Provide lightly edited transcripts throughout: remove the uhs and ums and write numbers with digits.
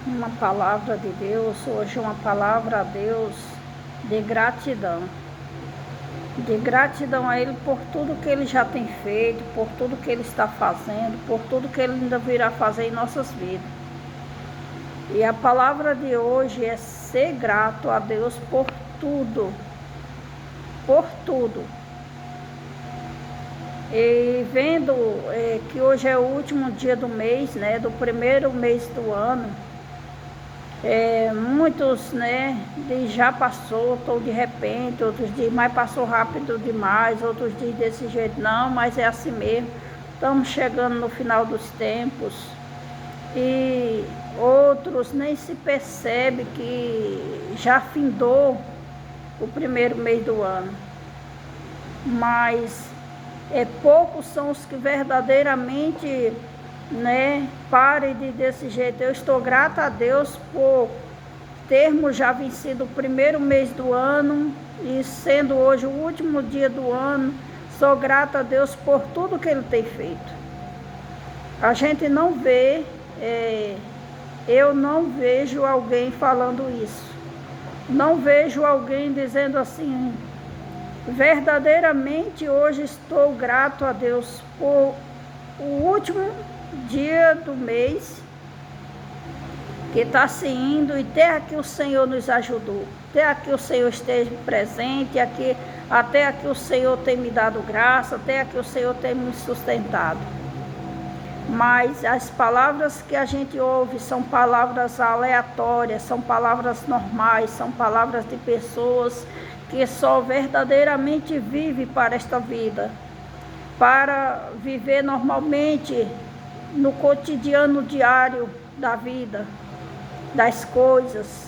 uma palavra de Deus, hoje uma palavra a Deus de gratidão. De gratidão a Ele por tudo que Ele já tem feito, por tudo que Ele está fazendo, por tudo que Ele ainda virá fazer em nossas vidas. E a palavra de hoje é ser grato a Deus por tudo. Por tudo. E vendo que hoje é o último dia do mês, né, do primeiro mês do ano, muitos, né, já passou, ou de repente, outros dias, mas passou rápido demais, outros dias desse jeito, não, mas é assim mesmo. Estamos chegando no final dos tempos e outros nem se percebe que já findou o primeiro mês do ano, mas poucos são os que verdadeiramente, né, parem desse jeito. Eu estou grata a Deus por termos já vencido o primeiro mês do ano e sendo hoje o último dia do ano. Sou grata a Deus por tudo que Ele tem feito. A gente não vê, eu não vejo alguém falando isso. Não vejo alguém dizendo assim: verdadeiramente hoje estou grato a Deus por o último dia do mês que está se indo, e até aqui o Senhor nos ajudou, até aqui o Senhor esteve presente, até aqui o Senhor tem me dado graça, até aqui o Senhor tem me sustentado. Mas as palavras que a gente ouve são palavras aleatórias, são palavras normais, são palavras de pessoas que só verdadeiramente vive para esta vida, para viver normalmente no cotidiano diário da vida, das coisas,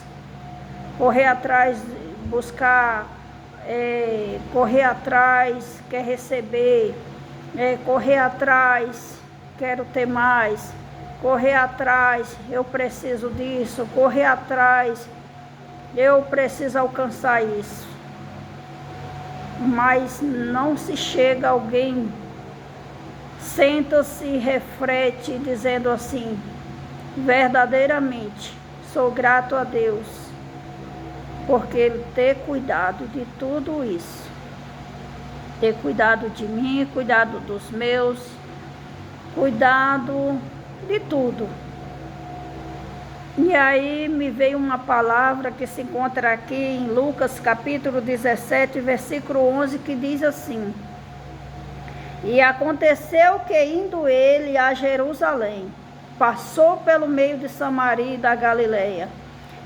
correr atrás, buscar, correr atrás, quer receber, correr atrás, quero ter mais, correr atrás, eu preciso disso, correr atrás, eu preciso alcançar isso. Mas não se chega alguém, senta-se e reflete dizendo assim: verdadeiramente sou grato a Deus porque Ele ter cuidado de tudo isso, ter cuidado de mim, cuidado dos meus, cuidado de tudo. E aí me veio uma palavra que se encontra aqui em Lucas capítulo 17, versículo 11, que diz assim: e aconteceu que, indo ele a Jerusalém, passou pelo meio de Samaria e da Galileia,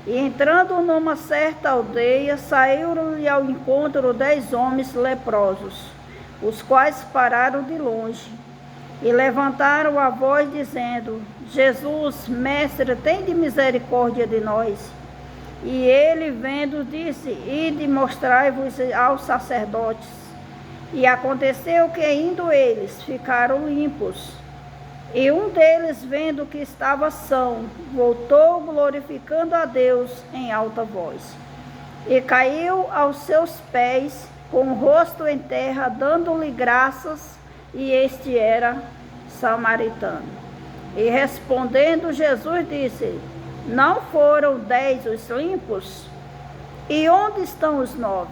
e entrando numa certa aldeia, saíram-lhe ao encontro 10 homens leprosos, os quais pararam de longe e levantaram a voz dizendo: Jesus, mestre, tende misericórdia de nós. E ele, vendo, disse: ide mostrai-vos aos sacerdotes. E aconteceu que, indo eles, ficaram limpos. E um deles, vendo que estava são, voltou glorificando a Deus em alta voz. E caiu aos seus pés, com o rosto em terra, dando-lhe graças, e este era samaritano. E respondendo Jesus disse: não foram 10 os limpos? E onde estão os 9?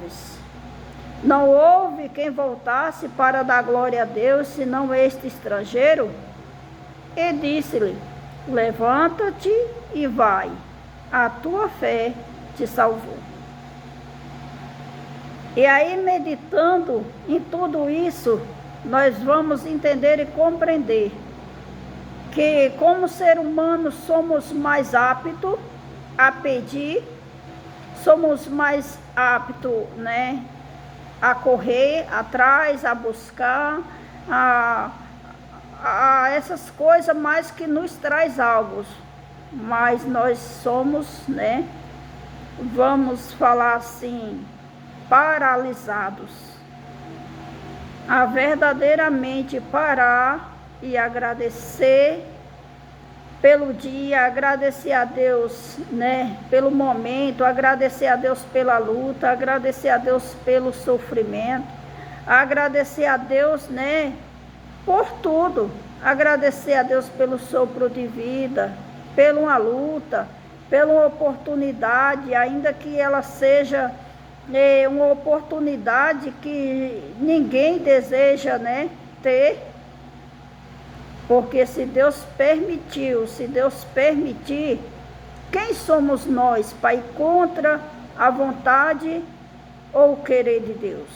Não houve quem voltasse para dar glória a Deus, senão este estrangeiro? E disse-lhe: levanta-te e vai, a tua fé te salvou. E aí, meditando em tudo isso, nós vamos entender e compreender que, como ser humano, somos mais aptos a pedir, somos mais aptos, né, a correr atrás, a buscar, a essas coisas mais que nos traz algo. Mas nós somos, né, vamos falar assim, paralisados. A verdadeiramente parar e agradecer pelo dia, agradecer a Deus, né, pelo momento, agradecer a Deus pela luta, agradecer a Deus pelo sofrimento, agradecer a Deus, né, por tudo, agradecer a Deus pelo sopro de vida, pela uma luta, pela oportunidade, ainda que ela seja uma oportunidade que ninguém deseja, né, ter, porque se Deus permitiu, se Deus permitir, quem somos nós para ir contra a vontade ou o querer de Deus?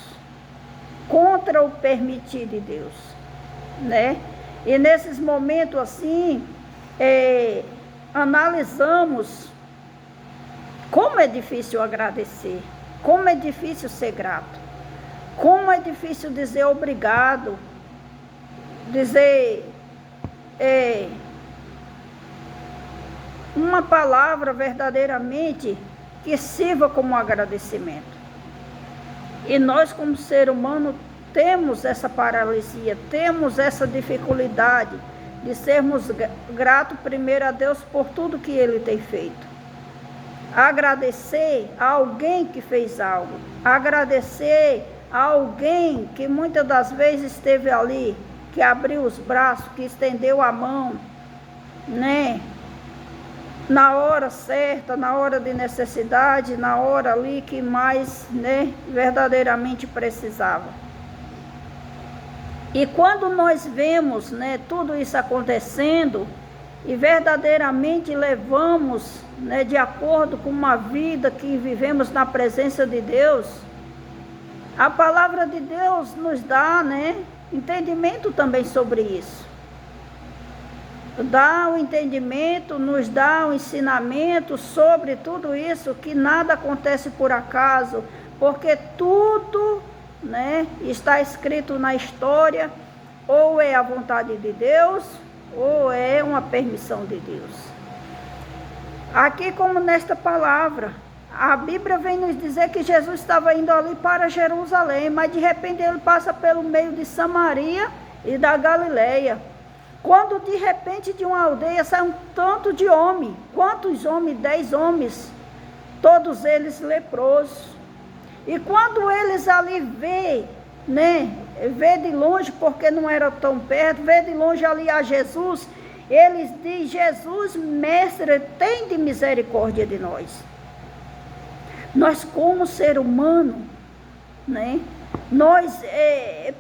Contra o permitir de Deus, né? E nesses momentos assim, analisamos como é difícil agradecer, como é difícil ser grato, como é difícil dizer obrigado, dizer uma palavra verdadeiramente que sirva como agradecimento. E nós, como ser humano, temos essa paralisia, temos essa dificuldade de sermos gratos primeiro a Deus por tudo que Ele tem feito. Agradecer a alguém que fez algo, agradecer a alguém que muitas das vezes esteve ali, que abriu os braços, que estendeu a mão, né? Na hora certa, na hora de necessidade, na hora ali que mais, né, verdadeiramente precisava. E quando nós vemos, né, tudo isso acontecendo e verdadeiramente levamos, né, de acordo com uma vida que vivemos na presença de Deus, a palavra de Deus nos dá, né, entendimento também sobre isso. Dá o entendimento, nos dá o ensinamento sobre tudo isso, que nada acontece por acaso, porque tudo, né, está escrito na história, ou é a vontade de Deus, ou é uma permissão de Deus. Aqui, como nesta palavra, a Bíblia vem nos dizer que Jesus estava indo ali para Jerusalém, mas de repente ele passa pelo meio de Samaria e da Galileia. Quando de repente de uma aldeia sai um tanto de homem. Quantos homens? 10 homens. Todos eles leprosos. E quando eles ali vê, né? Vê de longe, porque não era tão perto, vê de longe ali a Jesus, eles dizem: Jesus, mestre, tem de misericórdia de nós. Nós como ser humano, né? Nós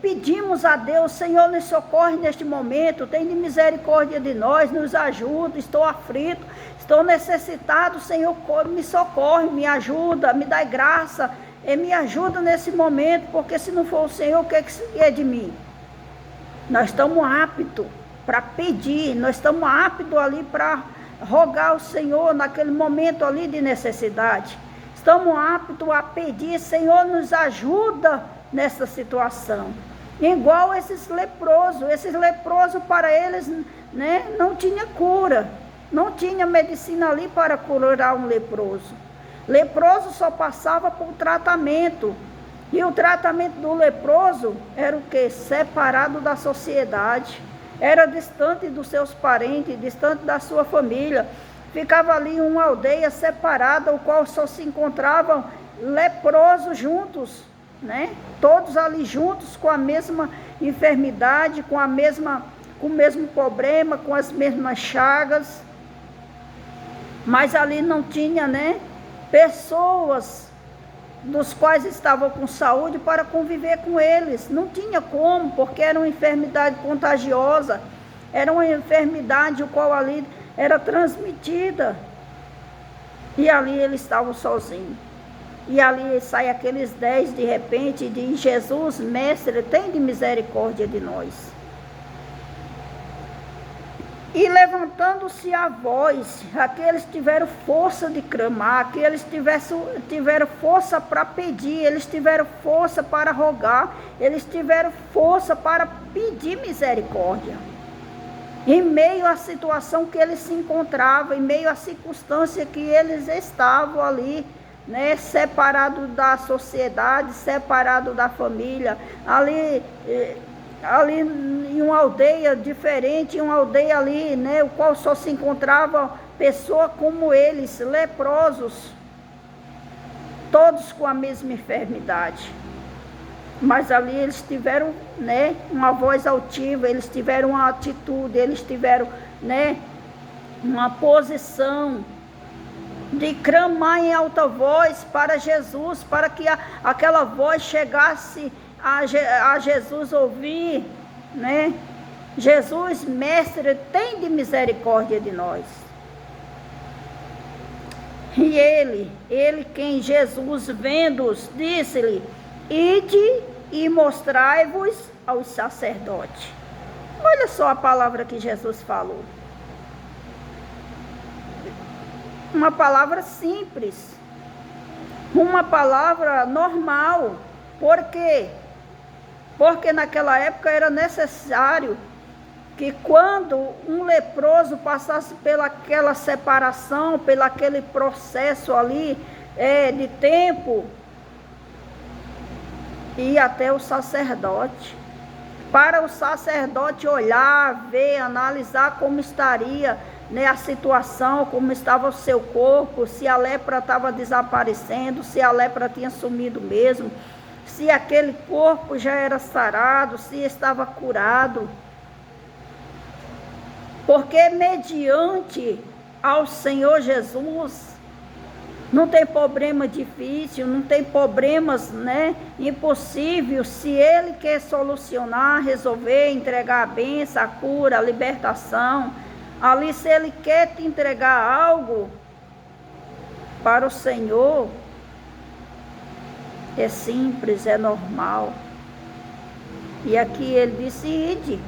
pedimos a Deus: Senhor, nos socorre neste momento, tem de misericórdia de nós, nos ajuda, estou aflito, estou necessitado, Senhor, me socorre, me ajuda, me dá graça, me ajuda nesse momento, porque se não for o Senhor, o que é de mim? Nós estamos aptos para pedir, nós estamos aptos ali para rogar ao Senhor naquele momento ali de necessidade. Estamos aptos a pedir: Senhor, nos ajuda nessa situação. Igual esses leprosos para eles, né, não tinha cura, não tinha medicina ali para curar um leproso. Leproso só passava por tratamento, e o tratamento do leproso era o quê? Separado da sociedade, era distante dos seus parentes, distante da sua família, ficava ali em uma aldeia separada, o qual só se encontravam leprosos juntos, né? Todos ali juntos com a mesma enfermidade, com o mesmo problema, com as mesmas chagas, mas ali não tinha, né, pessoas dos quais estavam com saúde para conviver com eles. Não tinha como, porque era uma enfermidade contagiosa, era uma enfermidade o qual ali era transmitida, e ali eles estavam sozinhos. E ali sai aqueles 10 de repente e diz: Jesus, mestre, tem de misericórdia de nós. E levantando-se a voz, aqueles tiveram força de clamar, aqueles tiveram força para pedir, eles tiveram força para rogar, eles tiveram força para pedir misericórdia. Em meio à situação que eles se encontravam, em meio à circunstância que eles estavam ali, né, separado da sociedade, separado da família, ali em uma aldeia diferente, uma aldeia ali, né, o qual só se encontravam pessoas como eles, leprosos, todos com a mesma enfermidade. Mas ali eles tiveram, né, uma voz altiva, eles tiveram uma atitude, eles tiveram, né, uma posição de clamar em alta voz para Jesus, para que aquela voz chegasse a Jesus ouvir, né? Jesus, mestre, tem de misericórdia de nós. E ele quem Jesus vendo-os, disse-lhe: ide e mostrai-vos aos sacerdotes. Olha só a palavra que Jesus falou. Uma palavra simples, uma palavra normal. Por quê? Porque naquela época era necessário que quando um leproso passasse pelaquela separação, pelaquele processo ali de tempo, ia até o sacerdote. Para o sacerdote olhar, ver, analisar como estaria, né, a situação, como estava o seu corpo, se a lepra estava desaparecendo, se a lepra tinha sumido mesmo, se aquele corpo já era sarado, se estava curado. Porque mediante ao Senhor Jesus, não tem problema difícil, não tem problemas, né, impossíveis. Se Ele quer solucionar, resolver, entregar a bênção, a cura, a libertação, ali se Ele quer te entregar algo para o Senhor, é simples, é normal. E aqui Ele disse: ide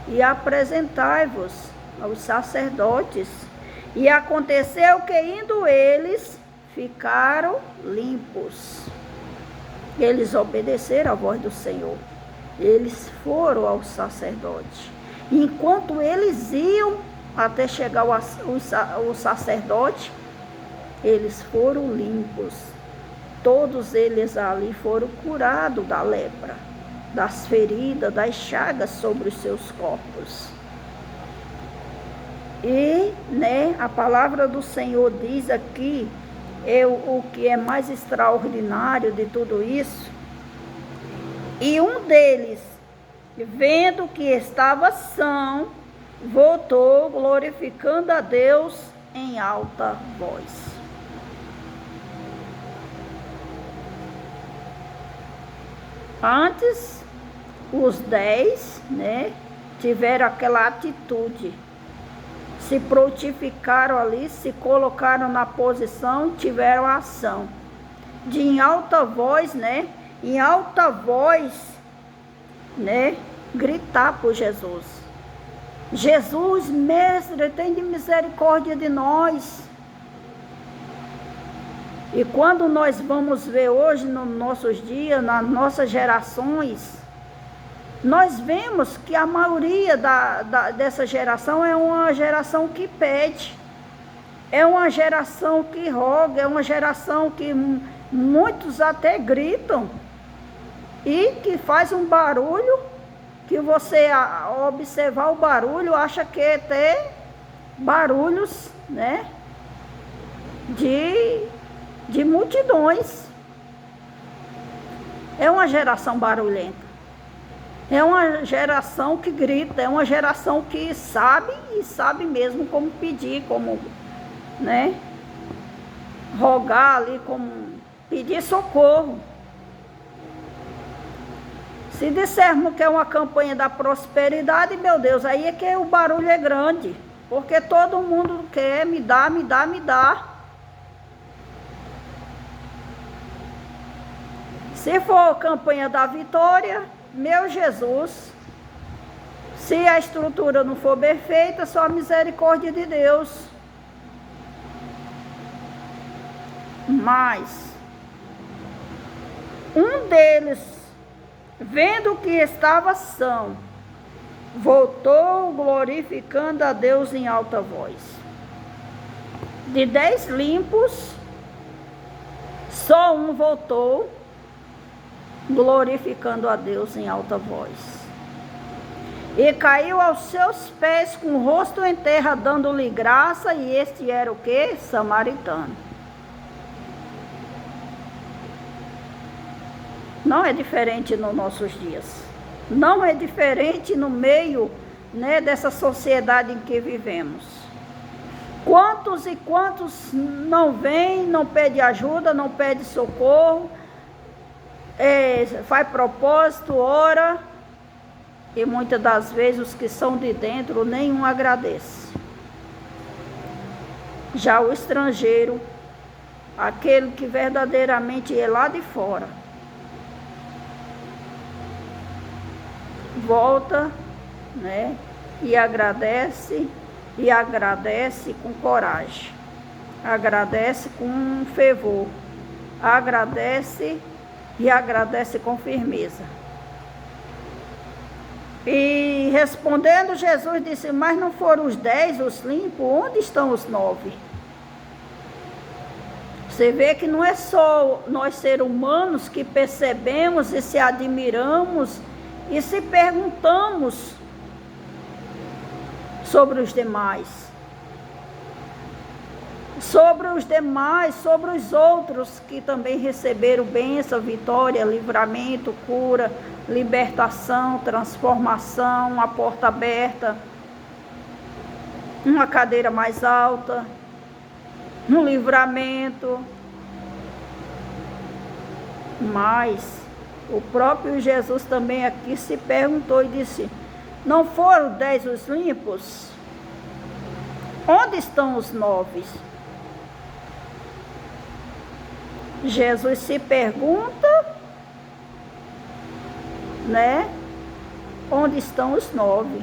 e apresentai-vos aos sacerdotes. E aconteceu que indo eles, ficaram limpos. Eles obedeceram à voz do Senhor. Eles foram ao sacerdote. Enquanto eles iam até chegar o sacerdote, eles foram limpos. Todos eles ali foram curados da lepra, das feridas, das chagas sobre os seus corpos. E, né, a palavra do Senhor diz aqui, o que é mais extraordinário de tudo isso. E um deles, vendo que estava são, voltou glorificando a Deus em alta voz. Antes, os 10, né, tiveram aquela atitude. Se prontificaram ali, se colocaram na posição, tiveram a ação de em alta voz, né? Em alta voz, né? Gritar por Jesus. Jesus, mestre, tem de misericórdia de nós. E quando nós vamos ver hoje, nos nossos dias, nas nossas gerações, nós vemos que a maioria dessa geração é uma geração que pede, é uma geração que roga, é uma geração que muitos até gritam e que faz um barulho, que você observar o barulho, acha que é até barulhos, né, de multidões. É uma geração barulhenta. É uma geração que grita, é uma geração que sabe e sabe mesmo como pedir, como, né, rogar ali, como pedir socorro. Se dissermos que é uma campanha da prosperidade, meu Deus, aí é que o barulho é grande, porque todo mundo quer me dá, me dá, me dá. Se for campanha da vitória, meu Jesus, se a estrutura não for bem feita, só a misericórdia de Deus. Mas um deles, vendo que estava são, voltou glorificando a Deus em alta voz. De 10 limpos, só um voltou glorificando a Deus em alta voz. E caiu aos seus pés com o rosto em terra, dando-lhe graça, e este era o quê? Samaritano. Não é diferente nos nossos dias. Não é diferente no meio, né, dessa sociedade em que vivemos. Quantos e quantos não vêm, não pede ajuda, não pede socorro, faz propósito, ora, e muitas das vezes os que são de dentro nenhum agradece. Já o estrangeiro, aquele que verdadeiramente é lá de fora, volta, né, e agradece com coragem, agradece com fervor, agradece com firmeza. E respondendo, Jesus disse: mas não foram os 10 os limpos? Onde estão os 9? Você vê que não é só nós seres humanos que percebemos e se admiramos e se perguntamos sobre os demais, sobre os outros que também receberam bênção, vitória, livramento, cura, libertação, transformação, uma porta aberta, uma cadeira mais alta, um livramento. Mas o próprio Jesus também aqui se perguntou e disse: não foram 10 os limpos? Onde estão os 9? Jesus se pergunta, né? Onde estão os 9?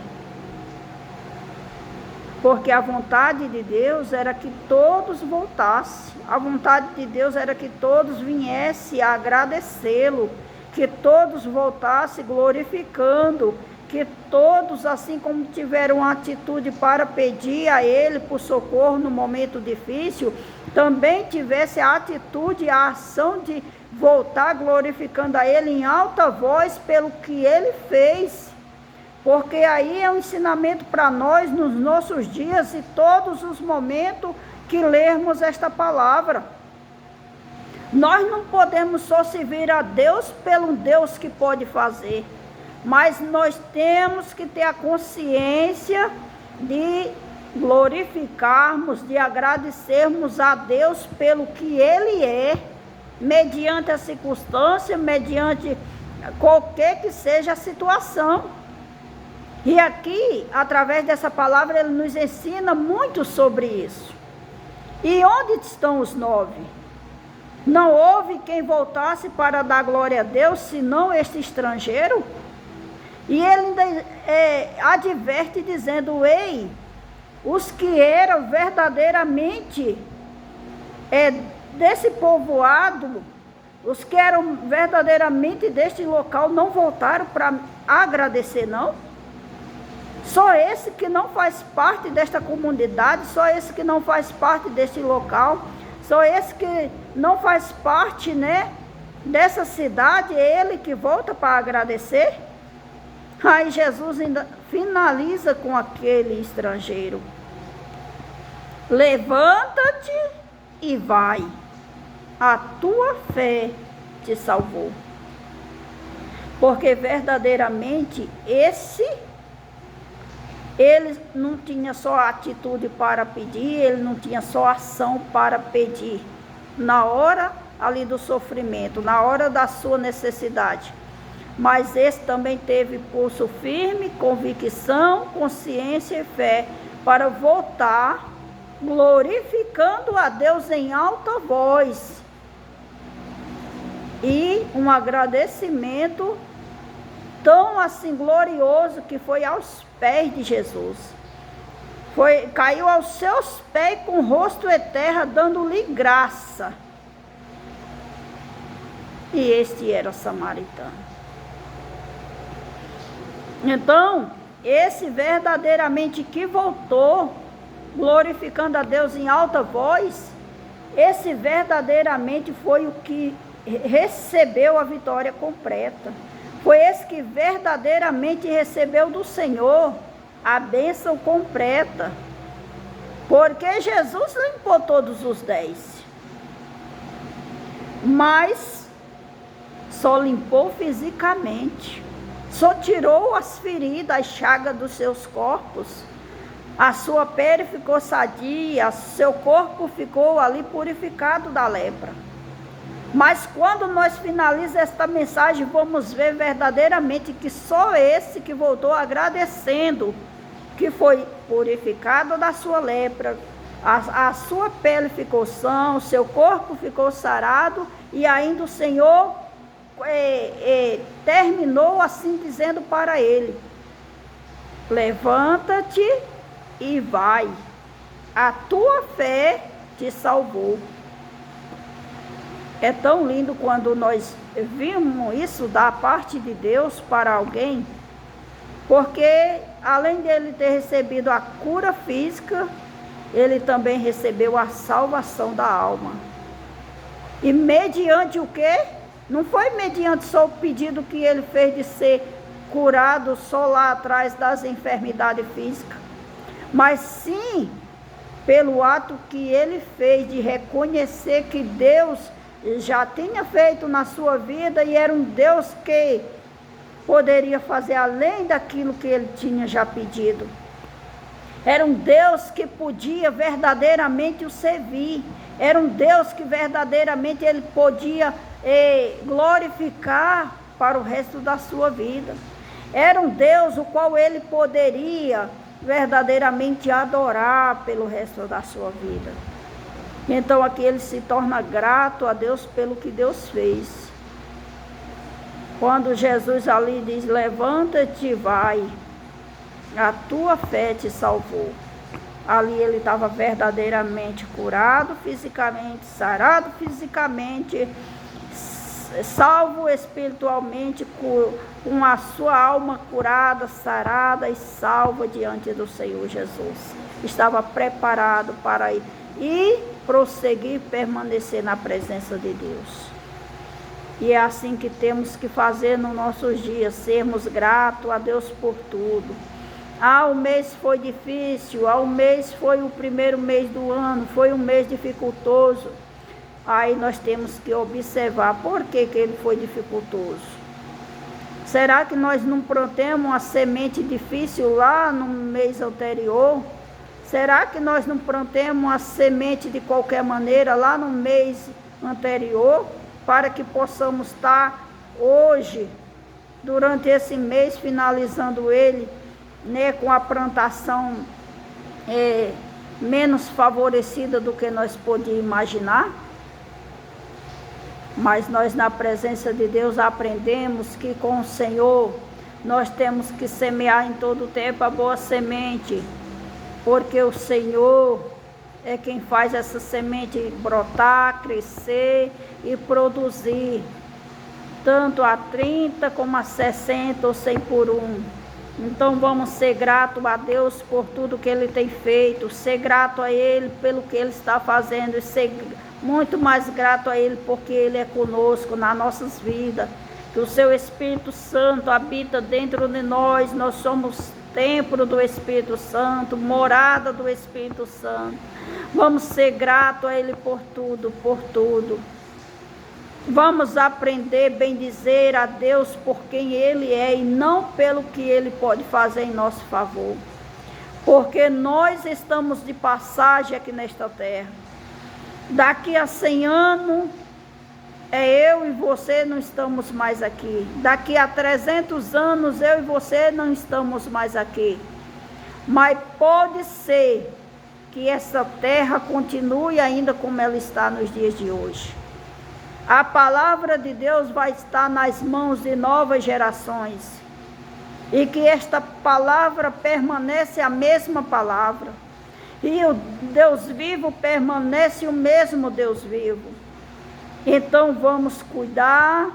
Porque a vontade de Deus era que todos voltassem. A vontade de Deus era que todos viessem a agradecê-lo, que todos voltassem glorificando, que todos, assim como tiveram atitude para pedir a Ele por socorro no momento difícil, também tivesse a atitude, a ação de voltar glorificando a Ele em alta voz pelo que Ele fez. Porque aí é um ensinamento para nós nos nossos dias e todos os momentos que lermos esta palavra. Nós não podemos só servir a Deus pelo Deus que pode fazer, mas nós temos que ter a consciência de glorificarmos, de agradecermos a Deus pelo que Ele é, mediante a circunstância, mediante qualquer que seja a situação. E aqui, através dessa palavra, Ele nos ensina muito sobre isso. E onde estão os 9? Não houve quem voltasse para dar glória a Deus, senão este estrangeiro? E ele ainda adverte dizendo: ei, os que eram verdadeiramente desse povoado, os que eram verdadeiramente deste local, não voltaram para agradecer, não? Só esse que não faz parte desta comunidade, só esse que não faz parte deste local, só esse que não faz parte, né, dessa cidade, é ele que volta para agradecer? Aí Jesus ainda finaliza com aquele estrangeiro: levanta-te e vai, a tua fé te salvou. Porque verdadeiramente ele não tinha só atitude para pedir, ele não tinha só ação para pedir, na hora ali do sofrimento, na hora da sua necessidade. Mas esse também teve pulso firme, convicção, consciência e fé para voltar glorificando a Deus em alta voz. E um agradecimento tão assim glorioso que foi aos pés de Jesus. Caiu aos seus pés com o rosto em terra, dando-lhe graça. E este era samaritano. Então, esse verdadeiramente que voltou, glorificando a Deus em alta voz, esse verdadeiramente foi o que recebeu a vitória completa. Foi esse que verdadeiramente recebeu do Senhor a bênção completa. Porque Jesus limpou todos os 10. Mas só limpou fisicamente. Só tirou as feridas, as chagas dos seus corpos. A sua pele ficou sadia, seu corpo ficou ali purificado da lepra. Mas quando nós finalizamos esta mensagem, vamos ver verdadeiramente que só esse que voltou agradecendo, que foi purificado da sua lepra, a sua pele ficou sã, o seu corpo ficou sarado, e ainda o Senhor terminou assim dizendo para ele: levanta-te e vai, a tua fé te salvou. É tão lindo quando nós vimos isso da parte de Deus para alguém, porque além dele ter recebido a cura física, ele também recebeu a salvação da alma. E mediante o quê? Não foi mediante só o pedido que ele fez de ser curado só lá atrás das enfermidades físicas, mas sim pelo ato que ele fez de reconhecer que Deus já tinha feito na sua vida e era um Deus que poderia fazer além daquilo que ele tinha já pedido. Era um Deus que podia verdadeiramente o servir. Era um Deus que verdadeiramente ele podia glorificar para o resto da sua vida. Era um Deus o qual ele poderia verdadeiramente adorar pelo resto da sua vida. Então aqui ele se torna grato a Deus pelo que Deus fez. Quando Jesus ali diz: levanta-te e vai, a tua fé te salvou. Ali ele estava verdadeiramente curado fisicamente, sarado fisicamente, salvo espiritualmente, com a sua alma curada, sarada e salva diante do Senhor Jesus. Estava preparado para ir e prosseguir, permanecer na presença de Deus. E é assim que temos que fazer nos nossos dias, sermos gratos a Deus por tudo. O mês foi difícil, o mês foi o primeiro mês do ano, foi um mês dificultoso. Aí nós temos que observar por que ele foi dificultoso. Será que nós não plantamos uma semente difícil lá no mês anterior? Será que nós não plantamos uma semente de qualquer maneira lá no mês anterior, para que possamos estar hoje, durante esse mês, finalizando ele, com a plantação menos favorecida do que nós podíamos imaginar? Mas nós, na presença de Deus, aprendemos que com o Senhor nós temos que semear em todo o tempo a boa semente, porque o Senhor é quem faz essa semente brotar, crescer e produzir, tanto a 30 como a 60 ou 100 por 1. Então vamos ser gratos a Deus por tudo que Ele tem feito, ser grato a Ele pelo que Ele está fazendo e ser muito mais grato a Ele porque Ele é conosco nas nossas vidas, que o Seu Espírito Santo habita dentro de nós, nós somos templo do Espírito Santo, morada do Espírito Santo. Vamos ser gratos a Ele por tudo, por tudo. Vamos aprender a bendizer a Deus por quem Ele é e não pelo que Ele pode fazer em nosso favor. Porque nós estamos de passagem aqui nesta terra. Daqui a 100 anos, eu e você não estamos mais aqui. Daqui a 300 anos, eu e você não estamos mais aqui. Mas pode ser que essa terra continue ainda como ela está nos dias de hoje. A palavra de Deus vai estar nas mãos de novas gerações. E que esta palavra permanece a mesma palavra. E o Deus vivo permanece o mesmo Deus vivo. Então vamos cuidar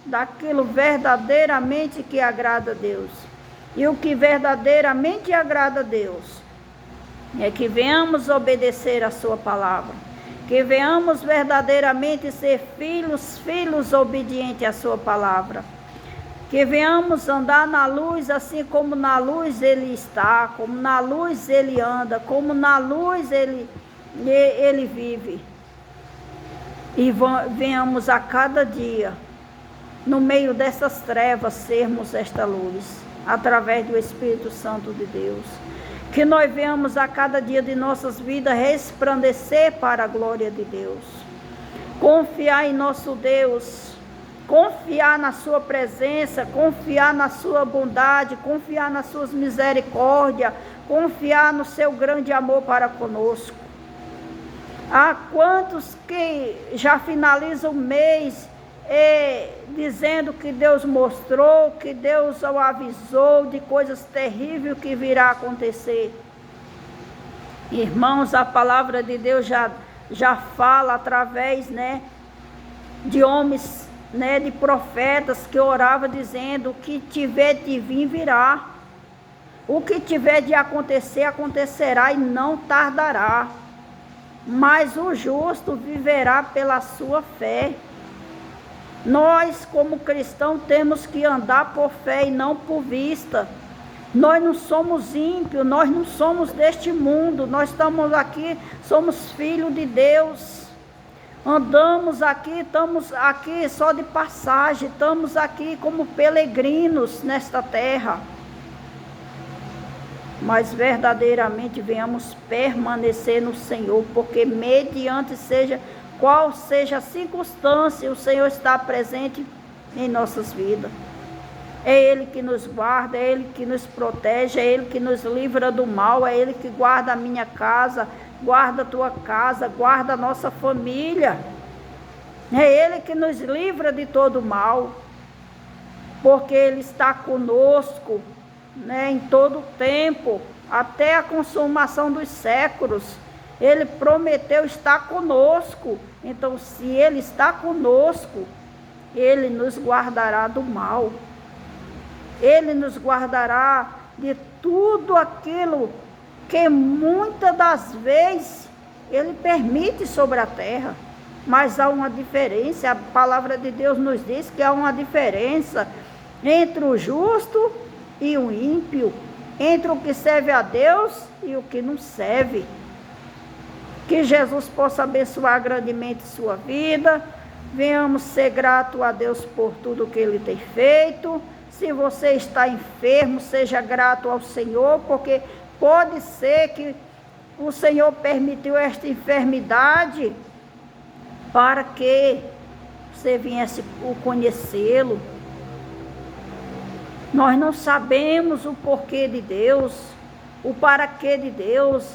daquilo verdadeiramente que agrada a Deus. E o que verdadeiramente agrada a Deus é que venhamos obedecer a sua palavra. Que venhamos verdadeiramente ser filhos obedientes à sua palavra. Que venhamos andar na luz assim como na luz Ele está, como na luz Ele anda, como na luz Ele vive. E venhamos a cada dia, no meio dessas trevas, sermos esta luz, através do Espírito Santo de Deus. Que nós venhamos a cada dia de nossas vidas resplandecer para a glória de Deus. Confiar em nosso Deus, confiar na sua presença, confiar na sua bondade, confiar nas suas misericórdias, confiar no seu grande amor para conosco. Há quantos que já finalizam o mês dizendo que Deus mostrou, que Deus o avisou de coisas terríveis que virá acontecer. Irmãos, a palavra de Deus já fala através, de homens, de profetas que oravam dizendo: o que tiver de vir, virá. O que tiver de acontecer, acontecerá e não tardará. Mas o justo viverá pela sua fé. Nós, como cristãos, temos que andar por fé e não por vista. Nós não somos ímpios, nós não somos deste mundo. Nós estamos aqui, somos filhos de Deus. Andamos aqui, estamos aqui só de passagem. Estamos aqui como peregrinos nesta terra. Mas verdadeiramente venhamos permanecer no Senhor, porque mediante qual seja a circunstância, o Senhor está presente em nossas vidas. É Ele que nos guarda, é Ele que nos protege, é Ele que nos livra do mal, é Ele que guarda a minha casa, guarda a tua casa, guarda a nossa família. É Ele que nos livra de todo mal, porque Ele está conosco, em todo o tempo, até a consumação dos séculos. Ele prometeu estar conosco. Então, se Ele está conosco, Ele nos guardará do mal. Ele nos guardará de tudo aquilo que muitas das vezes Ele permite sobre a terra. Mas há uma diferença. A palavra de Deus nos diz que há uma diferença entre o justo e o ímpio, entre o que serve a Deus e o que não serve. Que Jesus possa abençoar grandemente sua vida. Venhamos ser gratos a Deus por tudo que Ele tem feito. Se você está enfermo, seja grato ao Senhor, porque pode ser que o Senhor permitiu esta enfermidade para que você viesse conhecê-lo. Nós não sabemos o porquê de Deus, o para quê de Deus.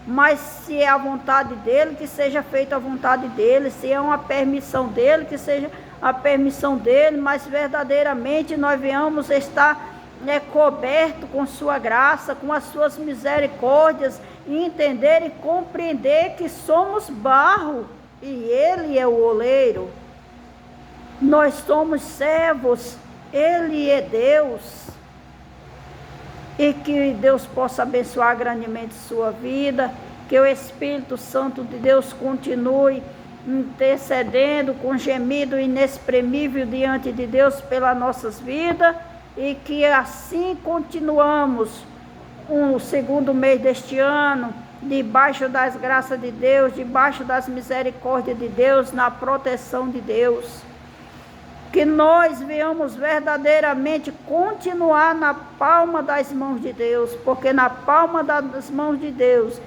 Mas se é a vontade dEle, que seja feita a vontade dEle. Se é uma permissão dEle, que seja a permissão dEle. Mas verdadeiramente nós venhamos estar coberto com sua graça, com as suas misericórdias, e entender e compreender que somos barro e Ele é o oleiro. Nós somos servos, Ele é Deus. E que Deus possa abençoar grandemente sua vida, que o Espírito Santo de Deus continue intercedendo com gemido inexprimível diante de Deus pelas nossas vidas, e que assim continuamos o segundo mês deste ano, debaixo das graças de Deus, debaixo das misericórdias de Deus, na proteção de Deus. Que nós venhamos verdadeiramente continuar na palma das mãos de Deus, porque na palma das mãos de Deus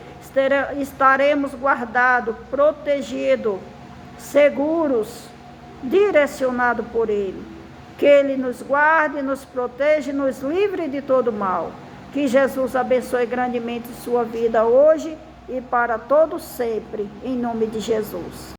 estaremos guardados, protegidos, seguros, direcionados por Ele. Que Ele nos guarde, nos proteja, nos livre de todo mal. Que Jesus abençoe grandemente sua vida hoje e para todo sempre, em nome de Jesus.